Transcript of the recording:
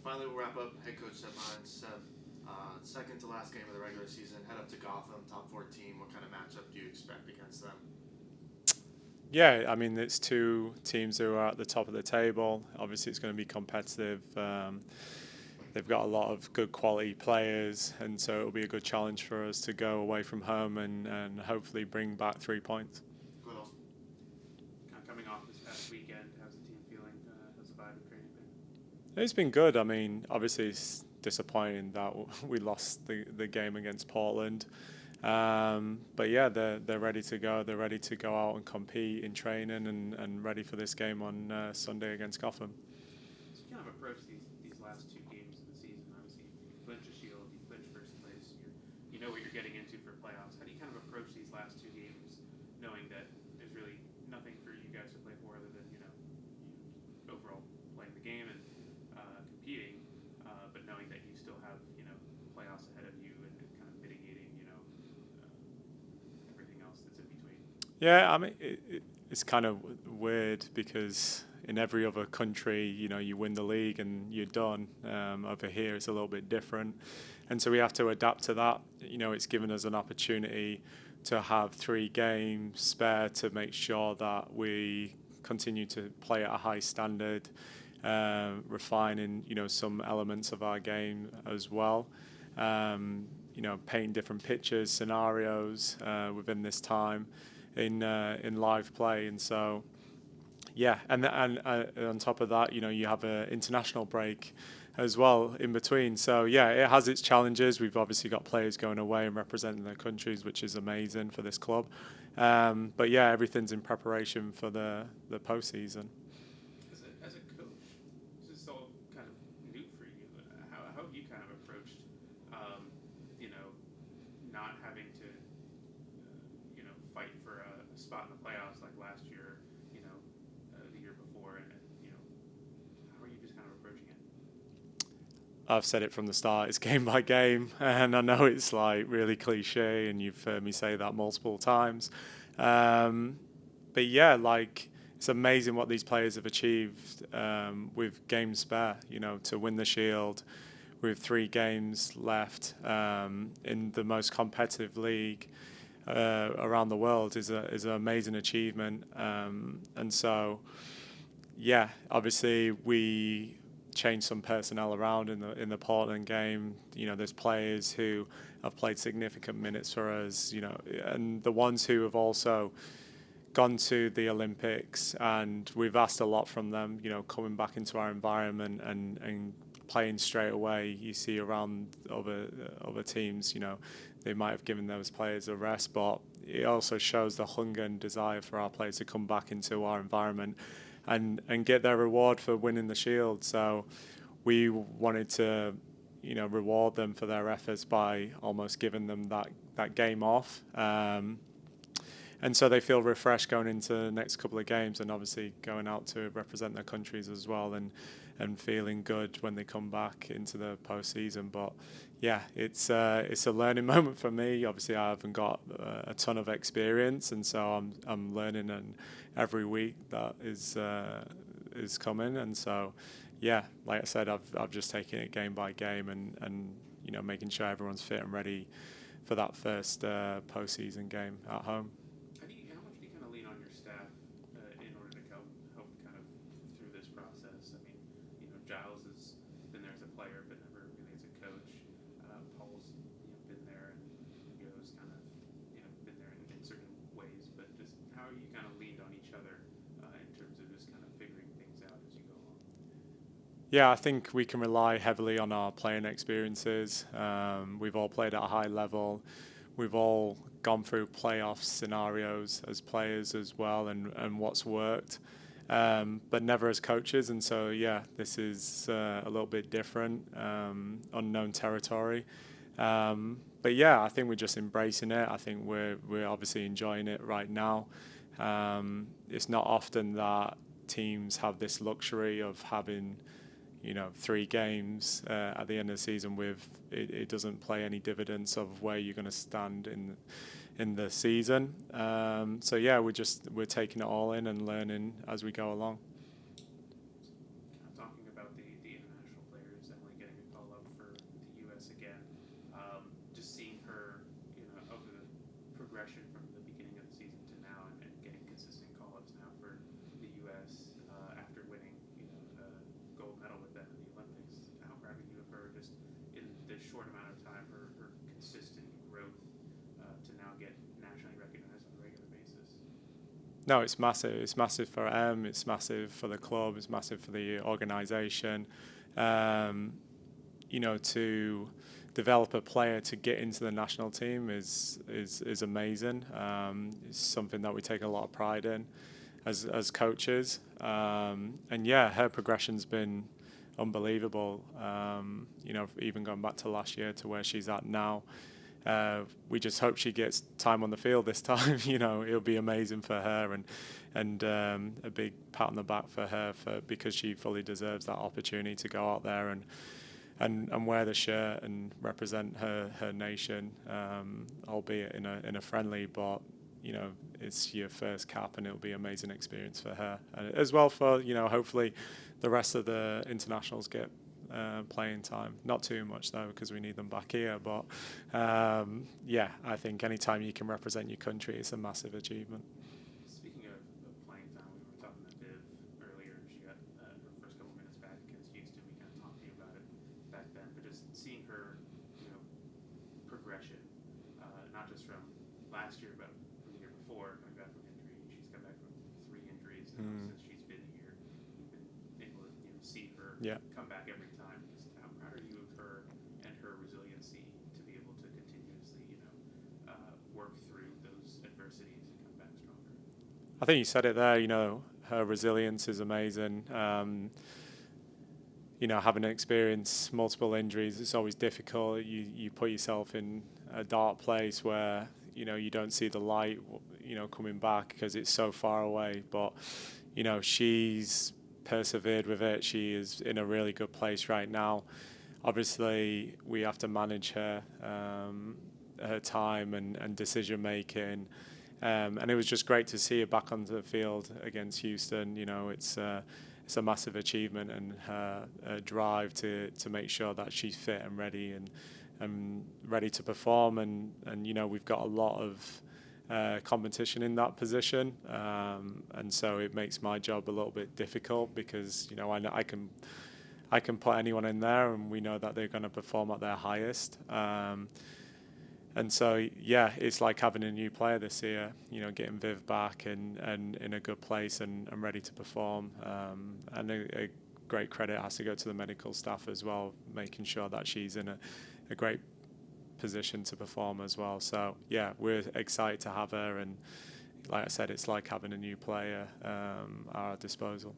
Finally, we'll wrap up. Head coach Seb Hines. Seb, second to last game of the regular season. Head up to Gotham, top 14. What kind of matchup do you expect against them? Yeah, I mean, it's two teams who are at the top of the table. Obviously, it's going to be competitive. They've got a lot of good quality players, and so it'll be a good challenge for us to go away from home and hopefully bring back 3 points. What else? Kind of coming off this past weekend, how's the team feeling? How's the vibe and training been? It's been good. I mean, obviously, it's disappointing that we lost the game against Portland. But yeah, they're ready to go. They're ready to go out and compete in training and ready for this game on Sunday against Gotham. So you kind of approach these last two games of the season. Obviously, you clinch a shield, you clinch first place. You know what you're getting into for playoffs. How do you kind of approach these last two games, knowing that there's really nothing for you guys to play for other than you overall playing the game and competing, but knowing that you still have playoffs ahead of you and kind of mitigating everything else that's in between. Yeah, I mean, it's kind of weird because in every other country, you win the league and you're done. Over here, it's a little bit different. And so we have to adapt to that. It's given us an opportunity to have 3 games spare to make sure that we continue to play at a high standard, refining, some elements of our game as well. Painting different pictures, scenarios within this time in live play, and so yeah, and on top of that, you have an international break as well in between. So yeah, it has its challenges. We've obviously got players going away and representing their countries, which is amazing for this club. But yeah, everything's in preparation for the postseason. As a coach, this is all kind of new for you. How have you kind of approached, not having to, fight for a spot in the playoffs like last year, the year before, and how are you just kind of approaching it? I've said it from the start, it's game by game, and I know it's like really cliche, and you've heard me say that multiple times. But yeah, like it's amazing what these players have achieved with games spare, to win the Shield with 3 games left in the most competitive league around the world is an amazing achievement. And so, yeah, obviously we changed some personnel around in the Portland game. There's players who have played significant minutes for us, and the ones who have also gone to the Olympics, and we've asked a lot from them, coming back into our environment and playing straight away. You see around other teams, they might have given those players a rest, but it also shows the hunger and desire for our players to come back into our environment and get their reward for winning the Shield. So we wanted to, reward them for their efforts by almost giving them that game off. And so they feel refreshed going into the next couple of games, and obviously going out to represent their countries as well, and feeling good when they come back into the postseason. But yeah, it's a learning moment for me. Obviously, I haven't got a ton of experience, and so I'm learning, and every week that is coming. And so yeah, like I said, I've just taken it game by game, and making sure everyone's fit and ready for that first postseason game at home. How much do you kind of lean on your staff in order to help kind of through this process? I mean, Giles has been there as a player, but never really as a coach. Paul's been there, and Joe's kind of been there in certain ways. But just how are you kind of leaned on each other in terms of just kind of figuring things out as you go along? Yeah, I think we can rely heavily on our playing experiences. We've all played at a high level. We've all gone through playoff scenarios as players as well, and what's worked, but never as coaches. And so, yeah, this is a little bit different, unknown territory. But yeah, I think we're just embracing it. I think we're obviously enjoying it right now. It's not often that teams have this luxury of having 3 games at the end of the season with it doesn't play any dividends of where you're going to stand in the season. So yeah, we're taking it all in and learning as we go along. Talking about the international players, No, it's massive. It's massive for M. It's massive for the club. It's massive for the organisation. To develop a player to get into the national team is amazing. It's something that we take a lot of pride in as coaches. And yeah, her progression's been unbelievable. Even going back to last year to where she's at now. We just hope she gets time on the field this time. It'll be amazing for her, and a big pat on the back for her because she fully deserves that opportunity to go out there and wear the shirt and represent her nation, albeit in a friendly, but it's your first cap, and it'll be an amazing experience for her, as well for hopefully the rest of the internationals get playing time. Not too much though, because we need them back here. But I think anytime you can represent your country, it's a massive achievement. Speaking of playing time, we were talking to Viv earlier. She got her first couple minutes back against Houston. We kind of talked to you about it back then, but just seeing her, progression, not just from last year, but from the year before, coming back from injury. She's come back from 3 injuries now since she's been here. We've been able to see her come back every time. Just how proud are you of her and her resiliency to be able to continuously, work through those adversities and come back stronger? I think you said it there. Her resilience is amazing. Having experienced multiple injuries, it's always difficult. You put yourself in a dark place where you don't see the light coming back because it's so far away. But she's persevered with it. She is in a really good place right now. Obviously, we have to manage her time and decision making. And it was just great to see her back on the field against Houston. It's a massive achievement, and her drive to make sure that she's fit and ready and ready to perform. And we've got a lot of competition in that position, and so it makes my job a little bit difficult because I can put anyone in there, and we know that they're going to perform at their highest. And so it's like having a new player this year. Getting Viv back and in a good place and ready to perform. And a great credit has to go to the medical staff as well, making sure that she's in a great position to perform as well. So we're excited to have her, and like I said, it's like having a new player at our disposal.